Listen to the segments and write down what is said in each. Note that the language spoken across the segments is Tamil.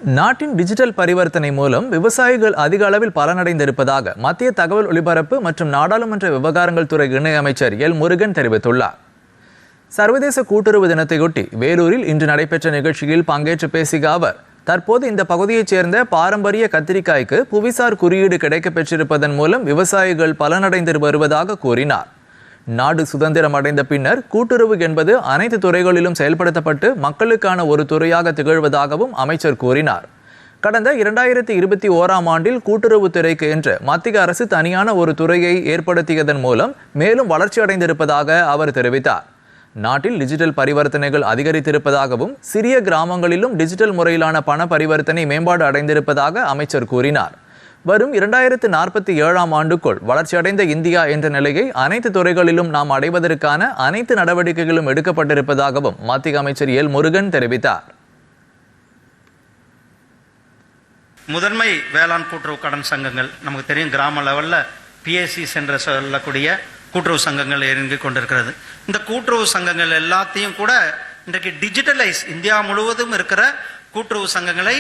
நாட்டின் டிஜிட்டல் பரிவர்த்தனை மூலம் விவசாயிகள் அதிக அளவில் பலனடைந்திருப்பதாக மத்திய தகவல் ஒலிபரப்பு மற்றும் நாடாளுமன்ற விவகாரங்கள் துறை இணையமைச்சர் எல் முருகன் தெரிவித்துள்ளார். சர்வதேச கூட்டுறவு தினத்தையொட்டி வேலூரில் இன்று நடைபெற்ற நிகழ்ச்சியில் பங்கேற்று பேசிய அவர், தற்போது இந்த பகுதியைச் சேர்ந்த பாரம்பரிய கத்திரிக்காய்க்கு புவிசார் குறியீடு கிடைக்கப் பெற்றிருப்பதன் மூலம் விவசாயிகள் பலனடைந்து வருவதாக கூறினார். நாடு சுதந்திரம் அடைந்த பின்னர் கூட்டுறவு என்பது அனைத்து துறைகளிலும் செயல்படுத்தப்பட்டு மக்களுக்கான ஒரு துறையாக திகழ்வதாகவும் அமைச்சர் கூறினார். கடந்த 2021ஆம் ஆண்டில் கூட்டுறவுத்துறைக்கு என்று மத்திய அரசு தனியான ஒரு துறையை ஏற்படுத்தியதன் மூலம் மேலும் வளர்ச்சி அடைந்திருப்பதாக அவர் தெரிவித்தார். நாட்டில் டிஜிட்டல் பரிவர்த்தனைகள் அதிகரித்திருப்பதாகவும் சிறிய கிராமங்களிலும் டிஜிட்டல் முறையிலான பண பரிவர்த்தனை மேம்பாடு அடைந்திருப்பதாக அமைச்சர் கூறினார். வரும் 2047ஆம் ஆண்டுக்குள் வளர்ச்சியடைந்த இந்தியா என்ற நிலையை அனைத்து துறைகளிலும் நாம் அடைவதற்கான அனைத்து நடவடிக்கைகளும் எடுக்கப்பட்டிருப்பதாகவும் மத்திய அமைச்சர் எல் முருகன் தெரிவித்தார். முதன்மை வேளாண் கூட்டுறவு கடன் சங்கங்கள் நமக்கு தெரியும், கிராம லெவலில் பிஎஸ்சிஸ் என்று சொல்லக்கூடிய கூட்டுறவு சங்கங்கள் இயங்கிக் கொண்டிருக்கிறது. இந்த கூட்டுறவு சங்கங்கள் எல்லாத்தையும் கூட இன்றைக்கு டிஜிட்டலைஸ், இந்தியா முழுவதும் இருக்கிற கூட்டுறவு சங்கங்களை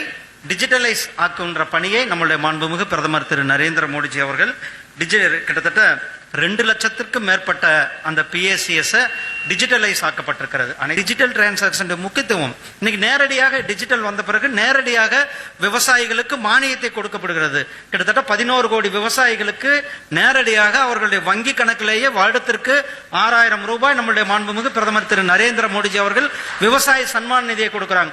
டிஜிட்டலைஸ் ஆக்குகின்ற பணியை நம்முடைய மாண்புமிகு பிரதமர் திரு நரேந்திர மோடிஜி அவர்கள் கிட்டத்தட்ட 2 லட்சத்திற்கும் மேற்பட்ட அந்த பிஎஸ்சிஎஸ் டிஜிட்டலைஸ் ஆக்கப்பட்டிருக்கிறது. டிஜிட்டல் டிரான்சாக்ஷன் முக்கியத்துவம் இன்னைக்கு நேரடியாக டிஜிட்டல் வந்த பிறகு நேரடியாக விவசாயிகளுக்கு மானியத்தை கொடுக்கப்படுகிறது. கிட்டத்தட்ட 11 கோடி விவசாயிகளுக்கு நேரடியாக அவர்களுடைய வங்கி கணக்கிலேயே வருடத்திற்கு 6000 ரூபாய் நம்முடைய மாண்புமிகு பிரதமர் திரு நரேந்திர மோடிஜி அவர்கள் விவசாய சன்மான் நிதியை கொடுக்கிறாங்க.